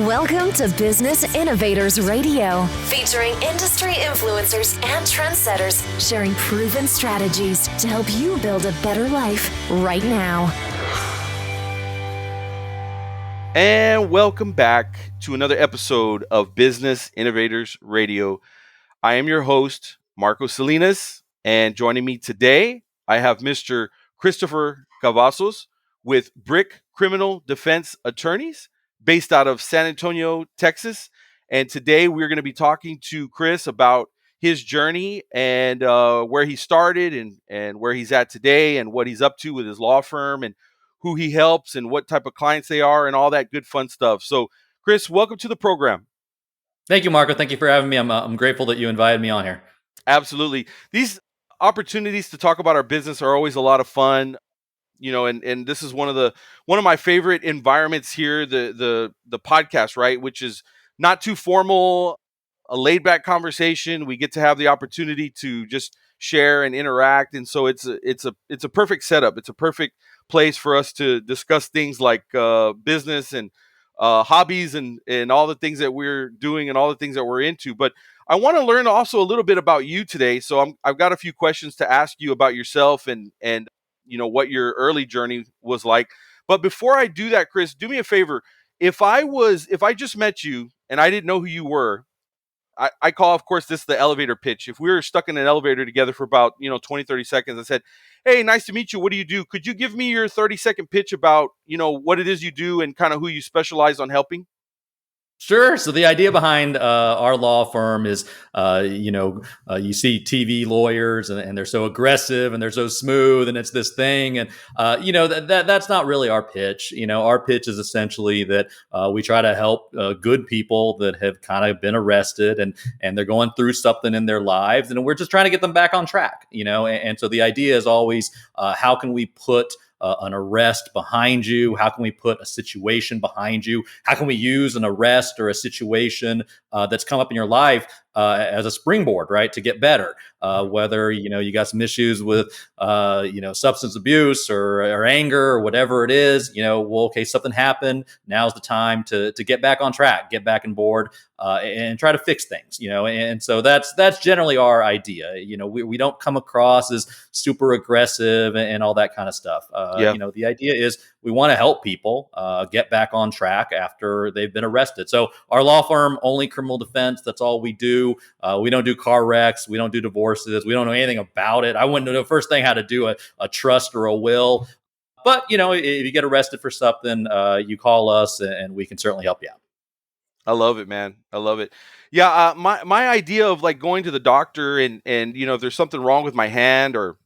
Welcome to Business Innovators Radio, featuring industry influencers and trendsetters sharing proven strategies to help you build a better life right now. And welcome back to another episode of Business Innovators Radio. I am your host, Marco Salinas, and joining me today, I have Mr. Christopher Cavazos with BRCK Criminal Defense Attorneys, based out of San Antonio, Texas. And today we're going to be talking to Chris about his journey and where he started and where he's at today and what he's up to with his law firm and who he helps and what type of clients they are and all that good fun stuff. So, Chris, welcome to the program. Thank you, Marco. Thank you for having me. I'm grateful that you invited me on here. Absolutely. These opportunities to talk about our business are always a lot of fun. You know, and this is one of my favorite environments here, the podcast, right? Which is not too formal, a laid back conversation. We get to have the opportunity to just share and interact, and so it's a perfect setup. It's a perfect place for us to discuss things like business and hobbies and all the things that we're doing and all the things that we're into. But I want to learn also a little bit about you today. So I've got a few questions to ask you about yourself and you know, what your early journey was like. But before I do that, Chris, do me a favor. If I just met you and I didn't know who you were, I call, of course, this the elevator pitch. If we were stuck in an elevator together for about, 20, 30 seconds, I said, hey, nice to meet you. What do you do? Could you give me your 30-second pitch about, what it is you do and kind of who you specialize on helping? Sure. So the idea behind our law firm is, you see TV lawyers and they're so aggressive and they're so smooth and it's this thing. And, that's not really our pitch. Our pitch is essentially that we try to help good people that have kind of been arrested and they're going through something in their lives. And we're just trying to get them back on track, and so the idea is always how can we put an arrest behind you? How can we put a situation behind you? How can we use an arrest or a situation that's come up in your life as a springboard, right, to get better? Whether you got some issues with substance abuse or anger or whatever it is, okay, something happened. Now's the time to get back on track, get back on board, and try to fix things. And so that's generally our idea. We don't come across as super aggressive and all that kind of stuff. The idea is we want to help people get back on track after they've been arrested. So our law firm, only criminal defense. That's all we do. We don't do car wrecks. We don't do divorces. We don't know anything about it. I wouldn't know the first thing how to do a trust or a will. But, if you get arrested for something, you call us and we can certainly help you out. I love it, man. I love it. Yeah. My idea of like going to the doctor and if there's something wrong with my hand or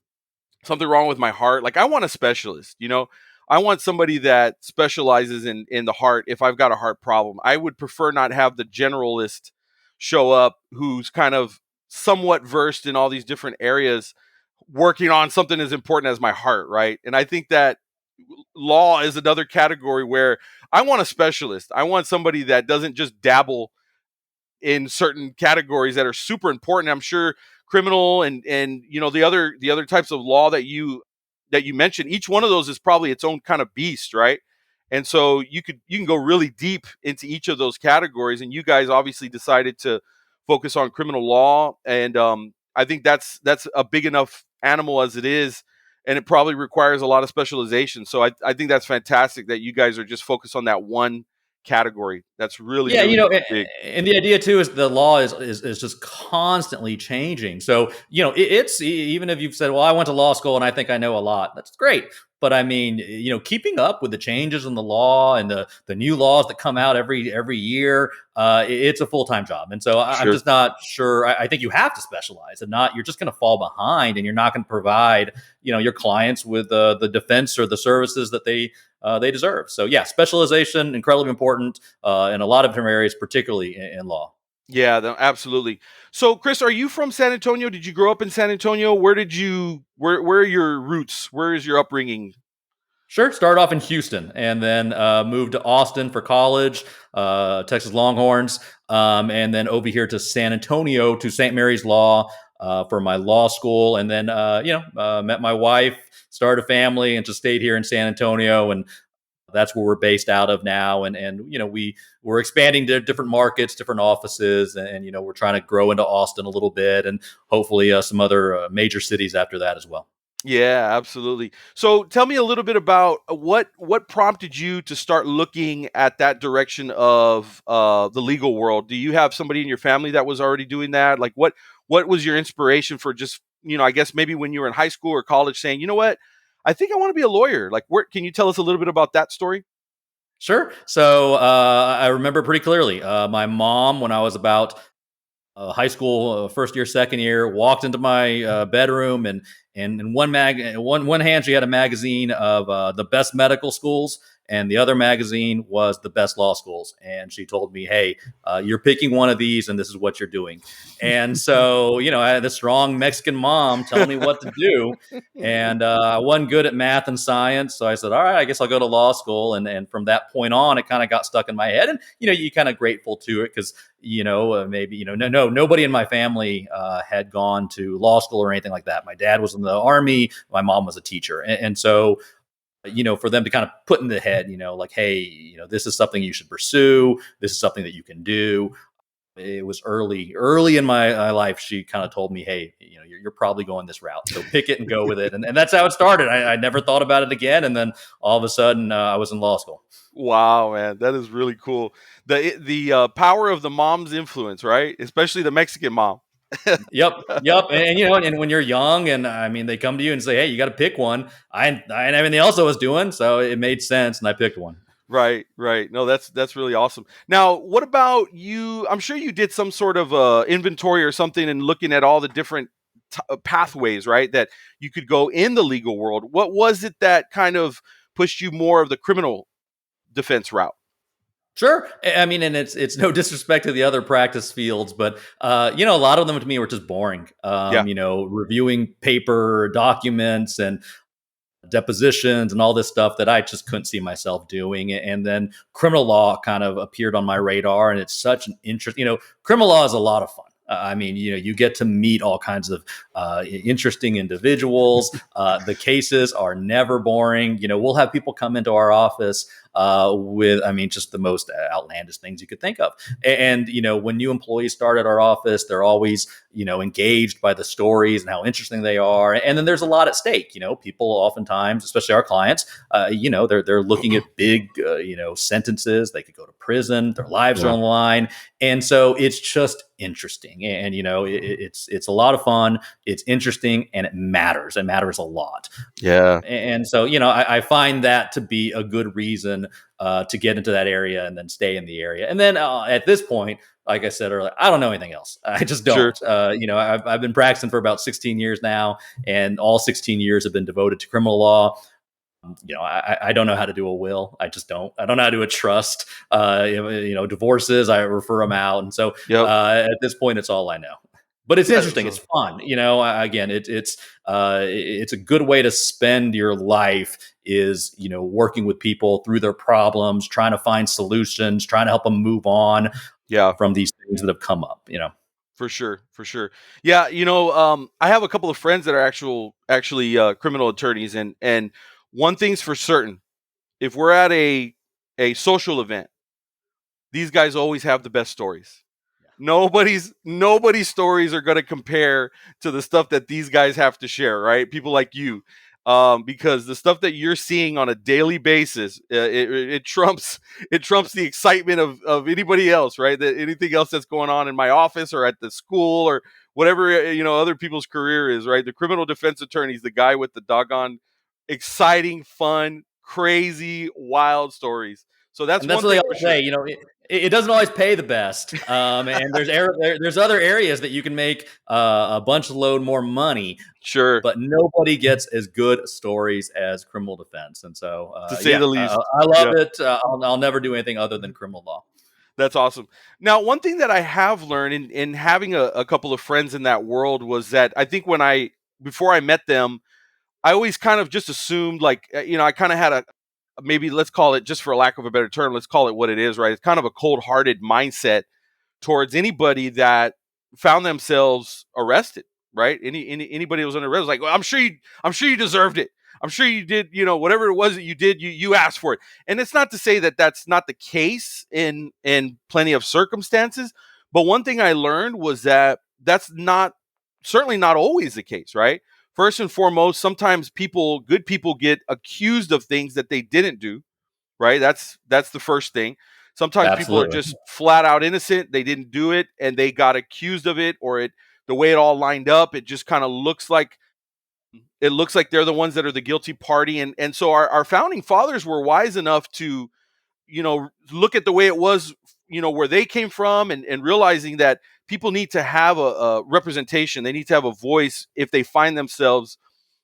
something wrong with my heart, like I want a specialist, I want somebody that specializes in the heart. If I've got a heart problem, I would prefer not have the generalist show up who's kind of somewhat versed in all these different areas working on something as important as my heart, right? And I think that law is another category where I want a specialist. I want somebody that doesn't just dabble in certain categories that are super important. I'm sure criminal and the other types of law that you mentioned, each one of those is probably its own kind of beast, right? And so you can go really deep into each of those categories. And you guys obviously decided to focus on criminal law, and I think that's a big enough animal as it is, and it probably requires a lot of specialization. So I think that's fantastic that you guys are just focused on that one category. That's really big. And the idea too is the law is just constantly changing. So it's even if you've said, well, I went to law school and I think I know a lot. That's great. But I mean, keeping up with the changes in the law and the new laws that come out every year, it's a full-time job. And so I'm just not sure. I think you have to specialize. If not, you're just going to fall behind and you're not going to provide, your clients with the defense or the services that they deserve. So yeah, specialization, incredibly important in a lot of different areas, particularly in law. Yeah, absolutely. So, Chris, are you from San Antonio? Did you grow up in San Antonio? Where are your roots? Where is your upbringing? Sure. Started off in Houston and then moved to Austin for college, Texas Longhorns, and then over here to San Antonio to St. Mary's Law for my law school. And then, met my wife, started a family, and just stayed here in San Antonio. And That's where we're based out of now, and we're expanding to different markets, different offices, and we're trying to grow into Austin a little bit, and hopefully some other major cities after that as well. Yeah, absolutely. So tell me a little bit about what prompted you to start looking at that direction of the legal world. Do you have somebody in your family that was already doing that? Like what was your inspiration for just, I guess maybe when you were in high school or college saying, you know what, I think I want to be a lawyer. Like, can you tell us a little bit about that story? Sure. So I remember pretty clearly. My mom, when I was about high school, first year, second year, walked into my bedroom, and in one hand she had a magazine of the best medical schools, and the other magazine was the best law schools. And she told me, "Hey, you're picking one of these, and this is what you're doing." And so, I had this strong Mexican mom telling me what to do, and I wasn't good at math and science, so I said, "All right, I guess I'll go to law school." And from that point on, it kind of got stuck in my head, and you kind of grateful to it because maybe nobody in my family had gone to law school or anything like that. My dad was in the Army, my mom was a teacher, and so for them to kind of put in the head, like, hey, this is something you should pursue. This is something that you can do. It was early in my life. She kind of told me, hey, you're probably going this route, so pick it and go with it. And that's how it started. I never thought about it again. And then all of a sudden I was in law school. Wow, man, that is really cool. The power of the mom's influence, right? Especially the Mexican mom. Yep. And when you're young, and I mean, they come to you and say, "Hey, you got to pick one." I had everything else I was doing, so it made sense, and I picked one. Right. No, that's really awesome. Now, what about you? I'm sure you did some sort of inventory or something and looking at all the different pathways, right? That you could go in the legal world. What was it that kind of pushed you more of the criminal defense route? Sure. I mean, and it's no disrespect to the other practice fields, but a lot of them to me were just boring. Yeah. Reviewing paper documents and depositions and all this stuff that I just couldn't see myself doing. And then criminal law kind of appeared on my radar, and it's such an interest. Criminal law is a lot of fun. I mean, you get to meet all kinds of interesting individuals. The cases are never boring. We'll have people come into our office with, I mean, just the most outlandish things you could think of. And, when new employees start at our office, they're always, engaged by the stories and how interesting they are. And then there's a lot at stake. People oftentimes, especially our clients, they're looking at big, sentences. They could go to prison. Their lives are on the line. And so it's just interesting. And, it's a lot of fun. It's interesting, and it matters. It matters a lot. Yeah. And so, I find that to be a good reason to get into that area and then stay in the area. And then at this point, like I said earlier, I don't know anything else. I just don't. Sure. I've been practicing for about 16 years now, and all 16 years have been devoted to criminal law. I don't know how to do a will. I just don't. I don't know how to do a trust. Divorces, I refer them out. And so at this point, it's all I know. But it's interesting. It's fun. Again, it's a good way to spend your life is, working with people through their problems, trying to find solutions, trying to help them move on from these things that have come up, For sure. Yeah. I have a couple of friends that are actually criminal attorneys, and one thing's for certain: if we're at a social event, these guys always have the best stories. Nobody's stories are going to compare to the stuff that these guys have to share, right? People like you, because the stuff that you're seeing on a daily basis, it trumps the excitement of anybody else, right? That anything else that's going on in my office or at the school or whatever other people's career is, right? The criminal defense attorney is the guy with the doggone exciting, fun, crazy, wild stories. So that's what they always say. It doesn't always pay the best, and there's other areas that you can make a bunch load more money. Sure, but nobody gets as good stories as criminal defense, and so to say the least, I love it. I'll never do anything other than criminal law. That's awesome. Now, one thing that I have learned in having a couple of friends in that world was that I think before I met them, I always kind of just assumed, like, I kind of had maybe, let's call it, just for a lack of a better term, let's call it what it is, right? It's kind of a cold-hearted mindset towards anybody that found themselves arrested, right? Anybody who was under arrest was like, well, I'm sure you deserved it. I'm sure you did, whatever it was that you did, you asked for it. And it's not to say that that's not the case in plenty of circumstances, but one thing I learned was that that's certainly not always the case, right? First and foremost, sometimes good people get accused of things that they didn't do, right? That's the first thing. Sometimes people are Absolutely. just flat out innocent. They didn't do it and they got accused of it, or the way it all lined up, it just kind of looks like they're the ones that are the guilty party. And so our founding fathers were wise enough to, look at the way it was, where they came from, and realizing that people need to have a representation. They need to have a voice if they find themselves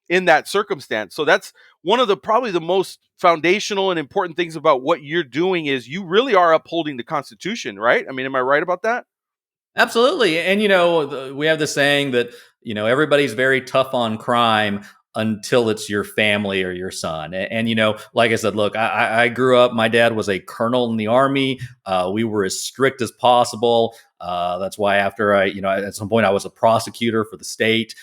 in that circumstance. So that's one of probably the most foundational and important things about what you're doing is you really are upholding the Constitution, right? I mean, am I right about that? Absolutely. And, we have the saying that, everybody's very tough on crime until it's your family or your son. And like I said, look, I grew up, my dad was a colonel in the Army. We were as strict as possible. That's why after at some point I was a prosecutor for the state.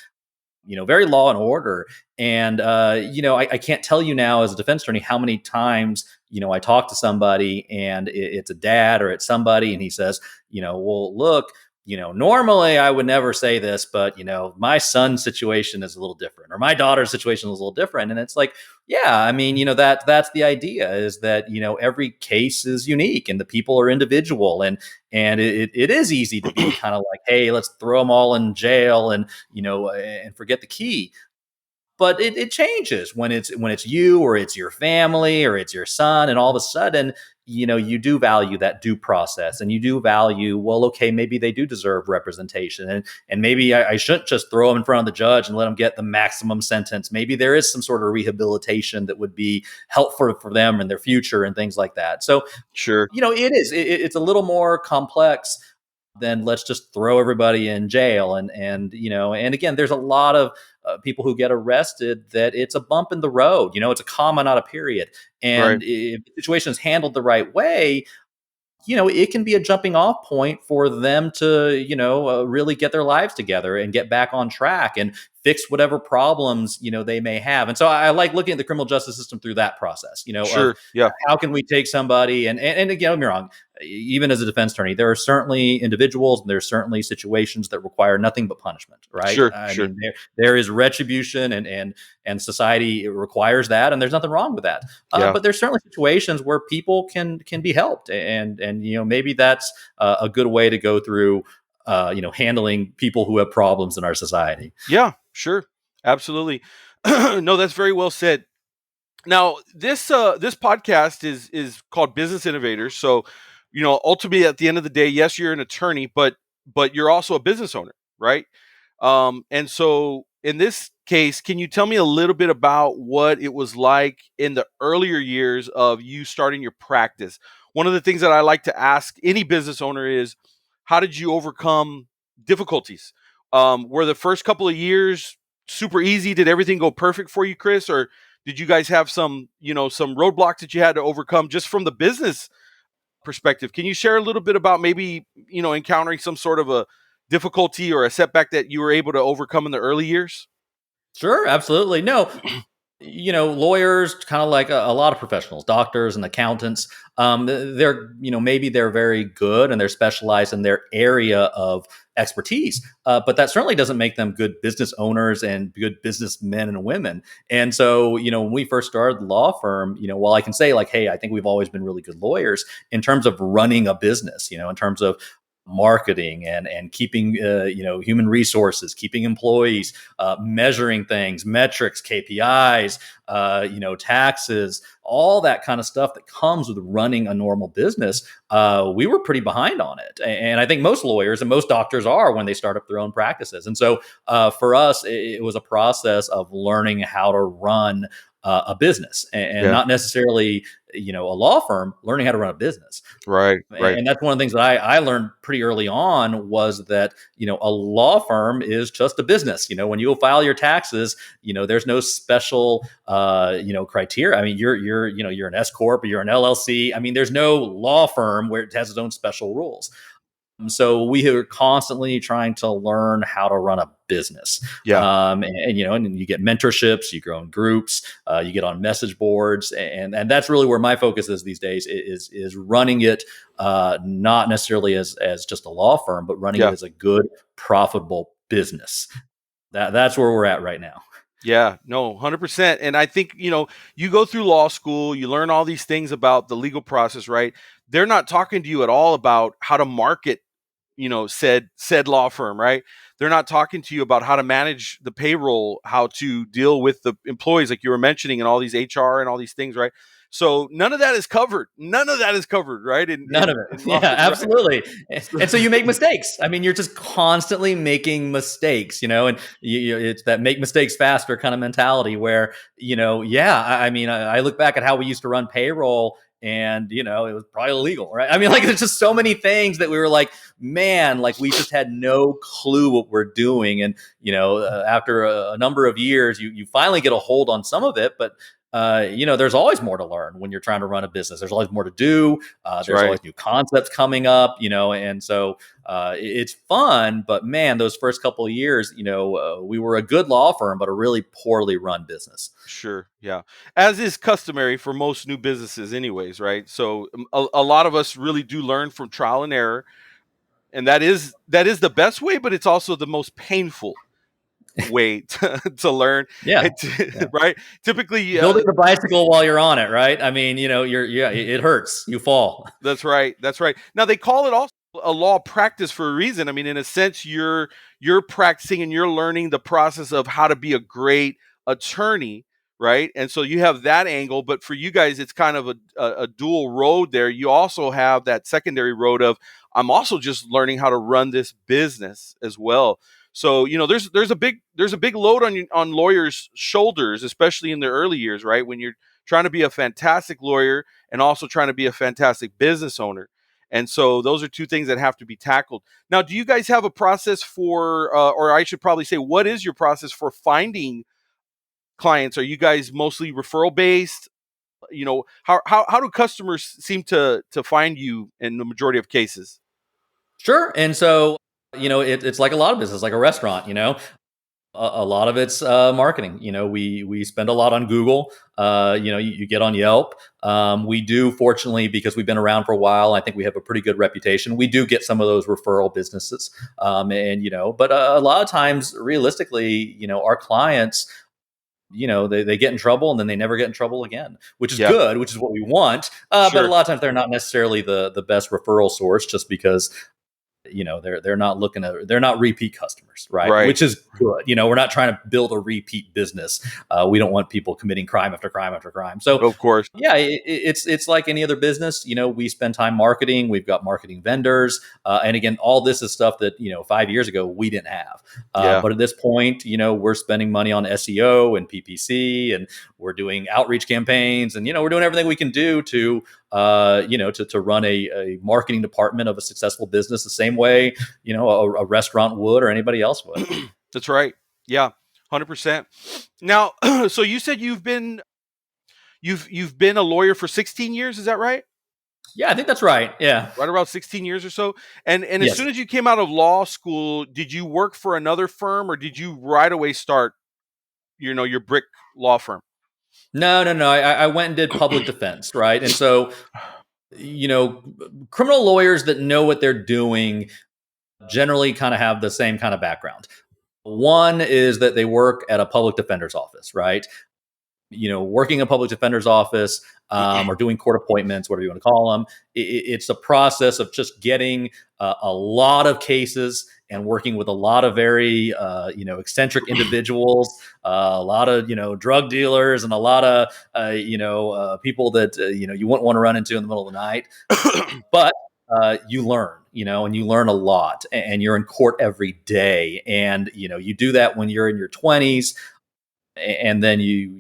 Very law and order. And, I can't tell you now as a defense attorney how many times, I talk to somebody and it's a dad or it's somebody and he says, well, look, normally I would never say this, but, my son's situation is a little different or my daughter's situation is a little different. And it's like, yeah, I mean, that's the idea is that, every case is unique and the people are individual and it is easy to be kind of like, hey, let's throw them all in jail and, and forget the key. But it changes when it's you or it's your family or it's your son, and all of a sudden, you do value that due process, and you do value, well, okay, maybe they do deserve representation, and maybe I shouldn't just throw them in front of the judge and let them get the maximum sentence. Maybe there is some sort of rehabilitation that would be helpful for them in their future and things like that. So, Sure. It's a little more complex than let's just throw everybody in jail. And again, there's a lot of people who get arrested that it's a bump in the road. It's a comma, not a period. And Right. if the situation is handled the right way, it can be a jumping off point for them to, really get their lives together and get back on track and fix whatever problems, they may have. And so I like looking at the criminal justice system through that process, Sure. of Yeah. how can we take somebody and again, don't get me wrong, even as a defense attorney, there are certainly individuals and there's certainly situations that require nothing but punishment, right? Sure. I Sure. mean, there is retribution and society requires that, and there's nothing wrong with that. Yeah. But there's certainly situations where people can be helped, and maybe that's a good way to go through handling people who have problems in our society. Yeah. Sure. Absolutely. No, that's very well said. Now, this podcast is called Business Innovators. So, ultimately at the end of the day, yes, you're an attorney, but you're also a business owner, right? And so in this case, can you tell me a little bit about what it was like in the earlier years of you starting your practice? One of the things that I like to ask any business owner is, how did you overcome difficulties? Were the first couple of years super easy? Did everything go perfect for you, Chris? Or did you guys have some roadblocks that you had to overcome just from the business perspective? Can you share a little bit about maybe, encountering some sort of a difficulty or a setback that you were able to overcome in the early years? Sure, absolutely. No, lawyers, kind of like a lot of professionals, doctors and accountants, they're, maybe they're very good and they're specialized in their area of expertise. But that certainly doesn't make them good business owners and good businessmen and women. And so, when we first started the law firm, while I can say like, hey, I think we've always been really good lawyers in terms of running a business, in terms of marketing and keeping human resources, keeping employees, measuring things, metrics, KPIs, taxes, all that kind of stuff that comes with running a normal business. We were pretty behind on it, and I think most lawyers and most doctors are when they start up their own practices. And so for us, it was a process of learning how to run a business, and not necessarily a law firm, learning how to run a business. Right. And that's one of the things that I learned pretty early on was that, a law firm is just a business. When you file your taxes, there's no special, criteria. I mean, you're an S corp or you're an LLC. I mean, there's no law firm where it has its own special rules. So we are constantly trying to learn how to run a business. Yeah. And you get mentorships, you grow in groups, you get on message boards, and that's really where my focus is these days, is running it, not necessarily as just a law firm, but running it Yeah. as a good, profitable business. That's where we're at right now. Yeah, no, 100%. And I think, you go through law school, you learn all these things about the legal process, right? They're not talking to you at all about how to market, said law firm, right? They're not talking to you about how to manage the payroll, how to deal with the employees, like you were mentioning, and all these HR and all these things, right? So none of that is covered. None of that is covered, right? None of it. In Yeah, law, right? absolutely. And so you make mistakes. I mean, you're just constantly making mistakes, and it's that make mistakes faster kind of mentality where, I look back at how we used to run payroll, and, it was probably illegal, right? I mean, like, there's just so many things that we were like, man, like, we just had no clue what we're doing. And, after a number of years, you finally get a hold on some of it, but there's always more to learn when you're trying to run a business. There's always more to do. There's right. always new concepts coming up, and so it's fun. But man, those first couple of years, we were a good law firm, but a really poorly run business. Sure. Yeah. As is customary for most new businesses anyways, right? So a lot of us really do learn from trial and error. And that is the best way, but it's also the most painful way to learn. Yeah. Right. Typically, building the bicycle while you're on it, right? I mean, it hurts. You fall. That's right. That's right. Now they call it also a law practice for a reason. I mean, in a sense, you're practicing and you're learning the process of how to be a great attorney, right? And so you have that angle, but for you guys, it's kind of a dual road there. You also have that secondary road of, I'm also just learning how to run this business as well. So, there's a big load on lawyers' shoulders, especially in the early years, right? When you're trying to be a fantastic lawyer and also trying to be a fantastic business owner. And so those are two things that have to be tackled. Now, do you guys have a process for, or I should probably say, what is your process for finding clients? Are you guys mostly referral based? How do customers seem to find you in the majority of cases? Sure. And so, it's like a lot of business, like a restaurant, a lot of it's marketing. We spend a lot on Google. You get on Yelp. We do, fortunately, because we've been around for a while, I think we have a pretty good reputation. We do get some of those referral businesses. But a lot of times, realistically, our clients, they get in trouble and then they never get in trouble again, which is good, which is what we want. Sure. But a lot of times they're not necessarily the best referral source, just because they're not repeat customers, right? Which is good. We're not trying to build a repeat business. We don't want people committing crime after crime after crime. So of course, yeah, it's like any other business. We spend time marketing. We've got marketing vendors, and again, all this is stuff that 5 years ago we didn't have. But at this point, we're spending money on SEO and PPC, and we're doing outreach campaigns, and we're doing everything we can do to run a marketing department of a successful business the same way, a restaurant would or anybody else would. That's right. Yeah, 100%. Now, so you said you've been a lawyer for 16 years. Is that right? Yeah, I think that's right. Yeah. Right around 16 years or so. And Yes. As soon as you came out of law school, did you work for another firm, or did you right away start, your BRCK law firm? No. I went and did public defense, right? And so, criminal lawyers that know what they're doing generally kind of have the same kind of background. One is that they work at a public defender's office, right? Working in a public defender's office, or doing court appointments, whatever you want to call them. It's a process of just getting a lot of cases and working with a lot of very, eccentric individuals, a lot of, drug dealers, and a lot of, people that, you wouldn't want to run into in the middle of the night. But you learn, and you learn a lot, and you're in court every day. And, you do that when you're in your 20s. And then you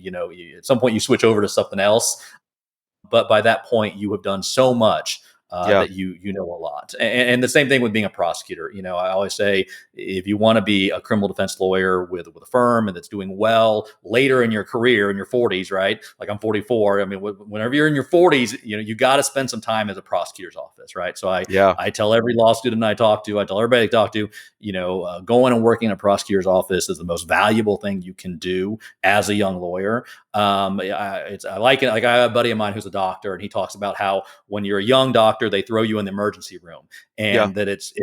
at some point you switch over to something else. But by that point, you have done so much Yeah. that you know a lot. And the same thing with being a prosecutor. I always say, if you want to be a criminal defense lawyer with a firm and that's doing well later in your career, in your 40s, right? Like I'm 44. I mean, whenever you're in your 40s, you got to spend some time at the prosecutor's office, right? So Yeah. I tell every law student I talk to, I tell everybody I talk to, going and working in a prosecutor's office is the most valuable thing you can do as a young lawyer. I like it. Like I have a buddy of mine who's a doctor, and he talks about how when you're a young doctor, they throw you in the emergency room, Yeah. and that it's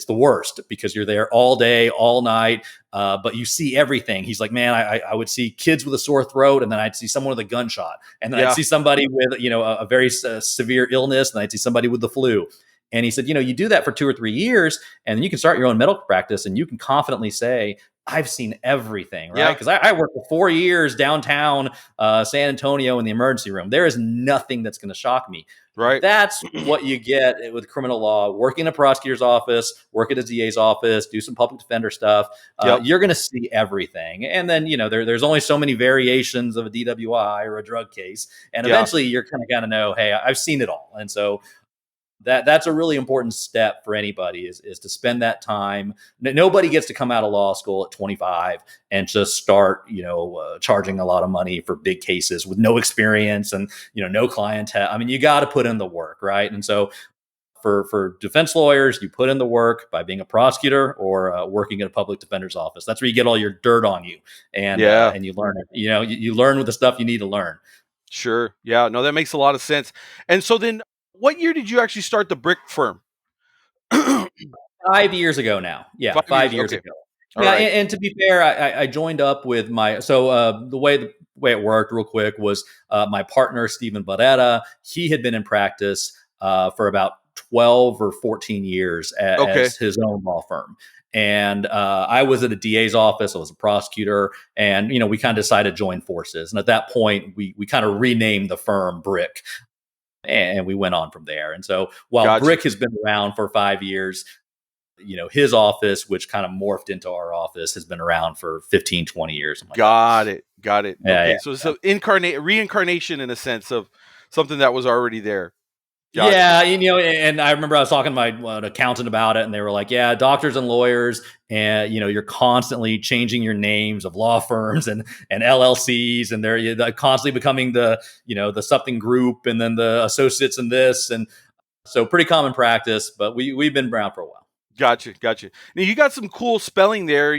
the worst because you're there all day, all night, but you see everything. He's like, man, I would see kids with a sore throat, and then I'd see someone with a gunshot, and then Yeah. I'd see somebody with a very severe illness, and I'd see somebody with the flu. And he said, you do that for 2 or 3 years, and then you can start your own medical practice, and you can confidently say, I've seen everything, right? Yeah. Because I worked for 4 years downtown San Antonio in the emergency room. There is nothing that's going to shock me. Right. That's what you get with criminal law. Work in a prosecutor's office, work at a DA's office, do some public defender stuff. Yep. You're going to see everything. And then, there's only so many variations of a DWI or a drug case. And eventually you're kind of going to know, hey, I've seen it all. And so that's a really important step for anybody is to spend that time. Nobody gets to come out of law school at 25 and just start, charging a lot of money for big cases with no experience and, no clientele. I mean, you got to put in the work, right? And so for defense lawyers, you put in the work by being a prosecutor or working at a public defender's office. That's where you get all your dirt on you, and you learn it. You learn with the stuff you need to learn. Sure. Yeah. No, that makes a lot of sense. And so then, what year did you actually start the brick firm? 5 years ago now. Yeah, 5 years okay. ago. All Yeah, right. and to be fair, I joined up with the way it worked real quick was my partner, Stephen Barrera. He had been in practice for about 12 or 14 years as his own law firm. And I was at a DA's office. I was a prosecutor, and we kind of decided to join forces. And at that point, we kind of renamed the firm BRCK, and we went on from there. And so while Gotcha. BRCK has been around for 5 years, his office, which kind of morphed into our office, has been around for 15, 20 years. Got it. Yeah, okay. yeah. So reincarnation in a sense of something that was already there. Gotcha. Yeah, and I remember I was talking to my accountant about it, and they were like, "Yeah, doctors and lawyers, and you're constantly changing your names of law firms and LLCs, and they're constantly becoming the something group, and then the associates in this, and so pretty common practice. But we've been around for a while." Gotcha. Now you got some cool spelling there,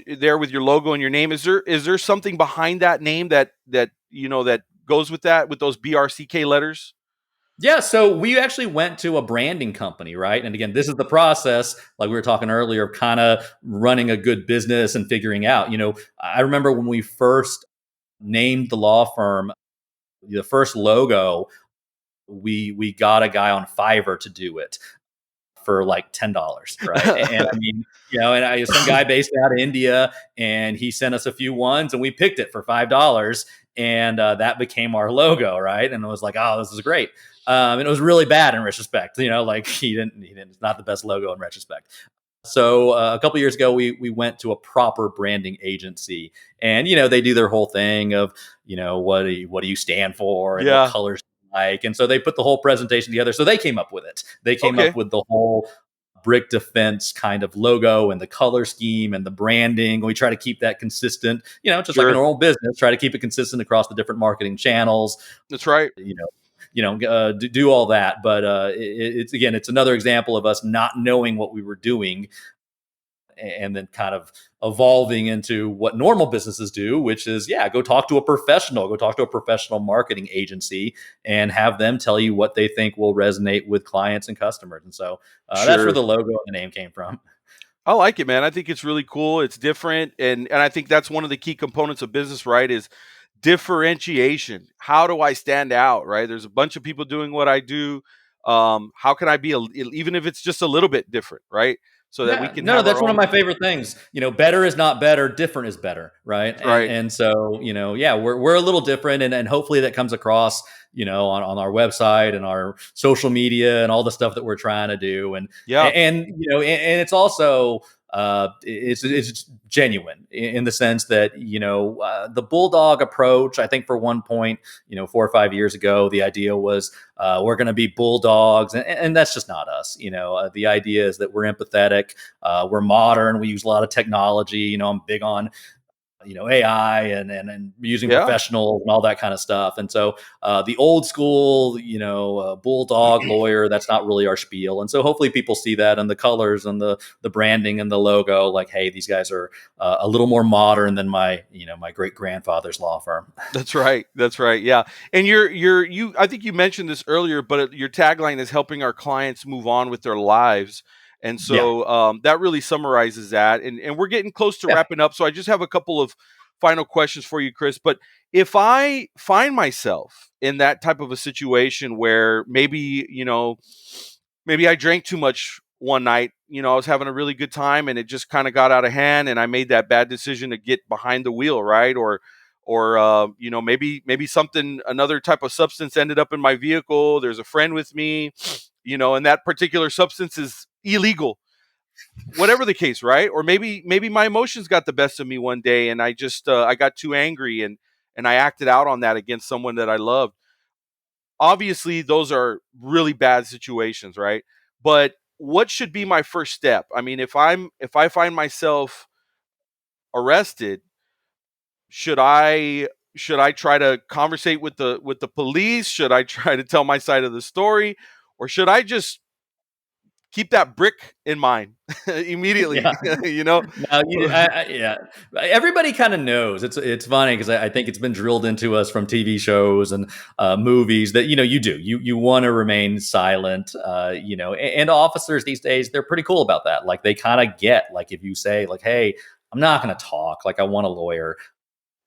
there with your logo and your name. Is there something behind that name that goes with that, with those BRCK letters? Yeah, so we actually went to a branding company, right? And again, this is the process, like we were talking earlier, of kind of running a good business and figuring out. I remember when we first named the law firm, the first logo, we got a guy on Fiverr to do it for like $10, right? And I mean, some guy based out of India, and he sent us a few ones, and we picked it for $5, and that became our logo, right? And it was like, oh, this is great. And it was really bad in retrospect, like he didn't, it's not the best logo in retrospect. So a couple of years ago, we went to a proper branding agency, and they do their whole thing of what do you stand for and what colors you like, and so they put the whole presentation together. So they came up with it. They came up with the whole BRCK Defense kind of logo and the color scheme and the branding. We try to keep that consistent, just like a normal business. Try to keep it consistent across the different marketing channels. That's right. Do all that. But it's another example of us not knowing what we were doing, and then kind of evolving into what normal businesses do, which is, go talk to a professional marketing agency and have them tell you what they think will resonate with clients and customers. And so that's where the logo and the name came from. I like it, man. I think it's really cool. It's different. And I think that's one of the key components of business, right? Is differentiation. How do I stand out, right? There's a bunch of people doing what I do. How can I be, even if it's just a little bit different, right? So that we can. No, that's one of my favorite things. Better is not better. Different is better, right? Right. And so, we're a little different, and hopefully that comes across, on our website and our social media and all the stuff that we're trying to do. And it's also it's genuine in the sense that, the bulldog approach, I think for one point, 4 or 5 years ago, the idea was we're going to be bulldogs. And that's just not us. The idea is that we're empathetic, we're modern, we use a lot of technology. I'm big on AI and using Yeah. professionals and all that kind of stuff. And so the old school, bulldog lawyer, that's not really our spiel. And so hopefully people see that in the colors and the branding and the logo, like, hey, these guys are a little more modern than my great grandfather's law firm. That's right. That's right. Yeah. And I think you mentioned this earlier, but your tagline is helping our clients move on with their lives. And Yeah. so that really summarizes that. And we're getting close to Yeah. wrapping up. So I just have a couple of final questions for you, Chris. But if I find myself in that type of a situation where maybe I drank too much one night, I was having a really good time and it just kind of got out of hand and I made that bad decision to get behind the wheel, right? Or maybe another type of substance ended up in my vehicle. There's a friend with me, and that particular substance is illegal, whatever the case, right? Or maybe my emotions got the best of me one day and I just I got too angry and I acted out on that against someone that I loved. Obviously those are really bad situations, right? But what should be my first step? I mean, if I find myself arrested, should I try to conversate with the police? Should I try to tell my side of the story? Or should I just keep that brick in mind immediately? Yeah. you know? Now, yeah, everybody kind of knows. It's funny because I think it's been drilled into us from TV shows and movies that you want to remain silent. And officers these days, they're pretty cool about that. Like they kind of get, like, if you say like, "Hey, I'm not going to talk. Like I want a lawyer,"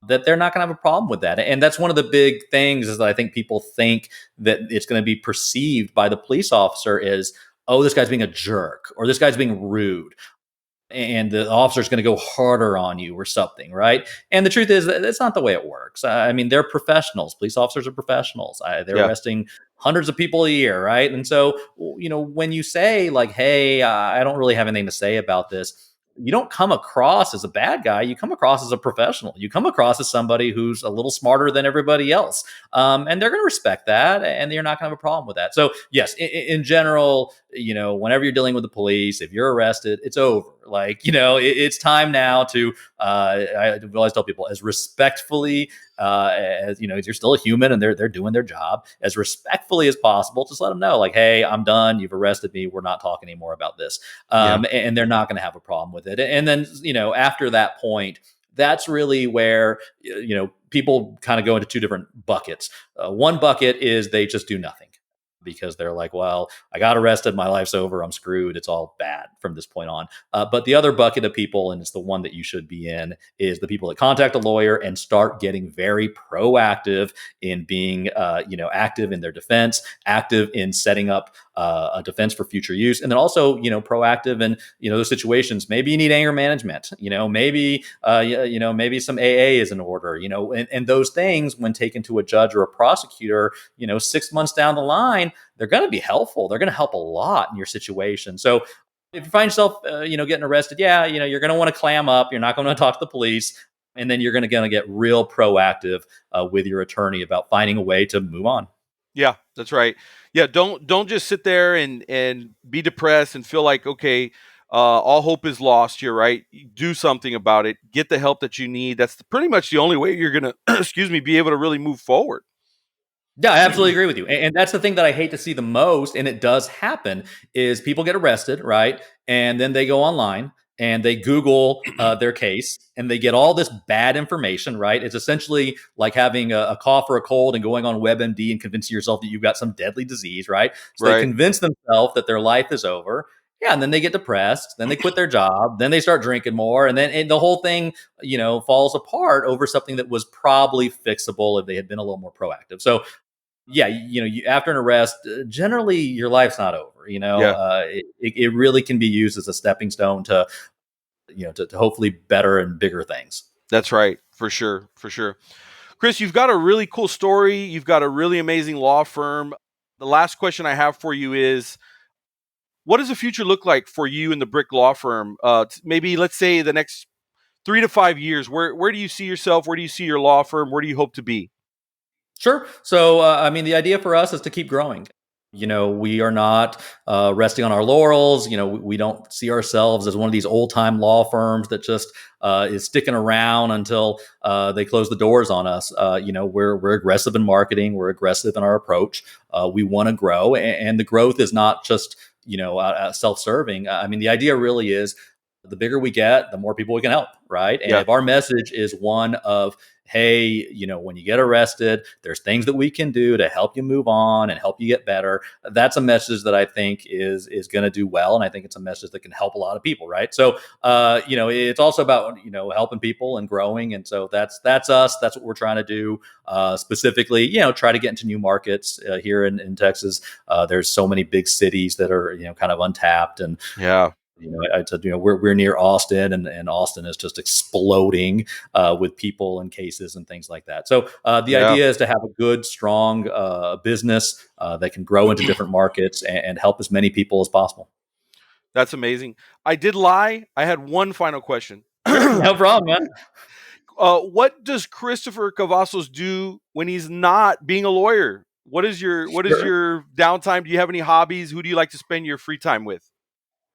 that they're not going to have a problem with that. And that's one of the big things is that I think people think that it's going to be perceived by the police officer is, oh, this guy's being a jerk or this guy's being rude and the officer's going to go harder on you or something, right? And the truth is that that's not the way it works. I mean, they're professionals. Police officers are professionals. They're Yeah. arresting hundreds of people a year, right? And so, when you say like, hey, I don't really have anything to say about this, you don't come across as a bad guy. You come across as a professional. You come across as somebody who's a little smarter than everybody else. And they're going to respect that and you're not going to have a problem with that. So yes, in general, whenever you're dealing with the police, if you're arrested, it's over. Like, it's time now to, I always tell people as respectfully, as you're still a human and they're doing their job as respectfully as possible. Just let them know like, hey, I'm done. You've arrested me. We're not talking anymore about this. And they're not going to have a problem with it. And then, after that point, that's really where, people kind of go into two different buckets. One bucket is they just do nothing because they're like, well, I got arrested. My life's over. I'm screwed. It's all bad from this point on. But the other bucket of people, and it's the one that you should be in, is the people that contact a lawyer and start getting very proactive in being, active in their defense, active in setting up a defense for future use. And then also, proactive in, those situations. Maybe you need anger management, maybe some AA is in order, and those things when taken to a judge or a prosecutor, 6 months down the line, they're going to be helpful. They're going to help a lot in your situation. So if you find yourself, getting arrested, you're going to want to clam up. You're not going to talk to the police. And then you're going to get real proactive with your attorney about finding a way to move on. Yeah, that's right. Yeah, don't just sit there and be depressed and feel like, okay, all hope is lost here, right? Do something about it. Get the help that you need. That's pretty much the only way you're gonna, be able to really move forward. Yeah, I absolutely agree with you. And that's the thing that I hate to see the most, and it does happen, is people get arrested, right? And then they go online and they Google their case and they get all this bad information, right? It's essentially like having a cough or a cold and going on WebMD and convincing yourself that you've got some deadly disease, right? So Right. they convince themselves that their life is over. Yeah, and then they get depressed, then they quit their job, then they start drinking more, and then the whole thing, falls apart over something that was probably fixable if they had been a little more proactive. So yeah, after an arrest, generally your life's not over. Yeah. It really can be used as a stepping stone to, to hopefully better and bigger things. That's right. For sure. For sure. Chris, you've got a really cool story. You've got a really amazing law firm. The last question I have for you is, what does the future look like for you in the BRCK law firm? Maybe let's say the next 3 to 5 years. Where do you see yourself? Where do you see your law firm? Where do you hope to be? Sure. So, the idea for us is to keep growing. We are not resting on our laurels. We don't see ourselves as one of these old time law firms that just is sticking around until they close the doors on us. We're aggressive in marketing. We're aggressive in our approach. We want to grow, and the growth is not just self-serving. The idea really is the bigger we get, the more people we can help, right? And if our message is one of, hey, when you get arrested, there's things that we can do to help you move on and help you get better. That's a message that I think is going to do well. And I think it's a message that can help a lot of people, right? So, it's also about, helping people and growing. And so that's us. That's what we're trying to do. Specifically, try to get into new markets here in Texas. There's so many big cities that are, kind of untapped. And I said, we're near Austin, and Austin is just exploding with people and cases and things like that. So the idea is to have a good, strong business that can grow into different markets and help as many people as possible. That's amazing. I did lie. I had one final question. No problem, man. What does Christopher Cavazos do when he's not being a lawyer? What is your downtime? Do you have any hobbies? Who do you like to spend your free time with?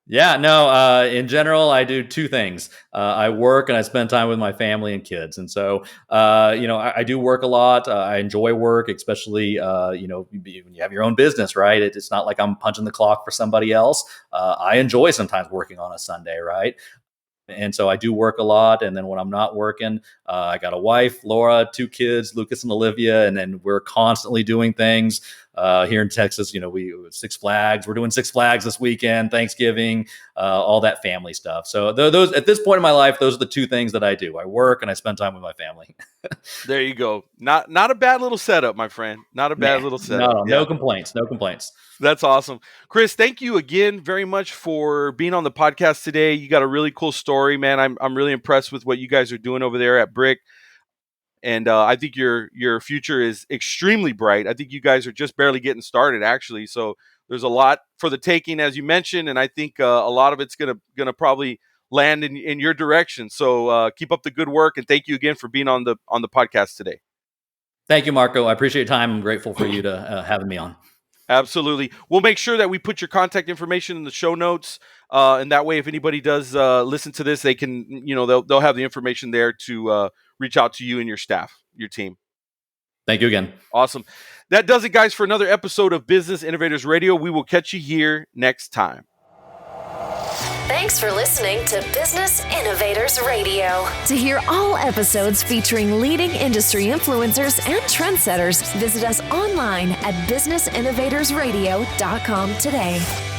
Yeah, no, in general, I do two things. I work and I spend time with my family and kids. And so, I do work a lot. I enjoy work, especially, when you have your own business, right? It's not like I'm punching the clock for somebody else. I enjoy sometimes working on a Sunday, right? And so I do work a lot. And then when I'm not working, I got a wife, Laura, 2 kids, Lucas and Olivia. And then we're constantly doing things here in Texas. We Six Flags, we're doing Six Flags this weekend, Thanksgiving, all that family stuff. So those at this point in my life, those are the 2 things that I do. I work and I spend time with my family. There you go. Not a bad little setup, my friend. Not a bad little setup. No complaints. No complaints. That's awesome. Chris, thank you again very much for being on the podcast today. You got a really cool story, man. I'm really impressed with what you guys are doing over there at BRCK. And I think your future is extremely bright. I think you guys are just barely getting started, actually. So there's a lot for the taking, as you mentioned, and I think a lot of it's gonna probably land in your direction. So keep up the good work, and thank you again for being on the podcast today. Thank you, Marco. I appreciate your time. I'm grateful for you to having me on. Absolutely. We'll make sure that we put your contact information in the show notes, and that way, if anybody does listen to this, they can, they'll have the information there to reach out to you and your staff, your team. Thank you again. Awesome. That does it, guys, for another episode of Business Innovators Radio. We will catch you here next time. Thanks for listening to Business Innovators Radio. To hear all episodes featuring leading industry influencers and trendsetters, visit us online at businessinnovatorsradio.com today.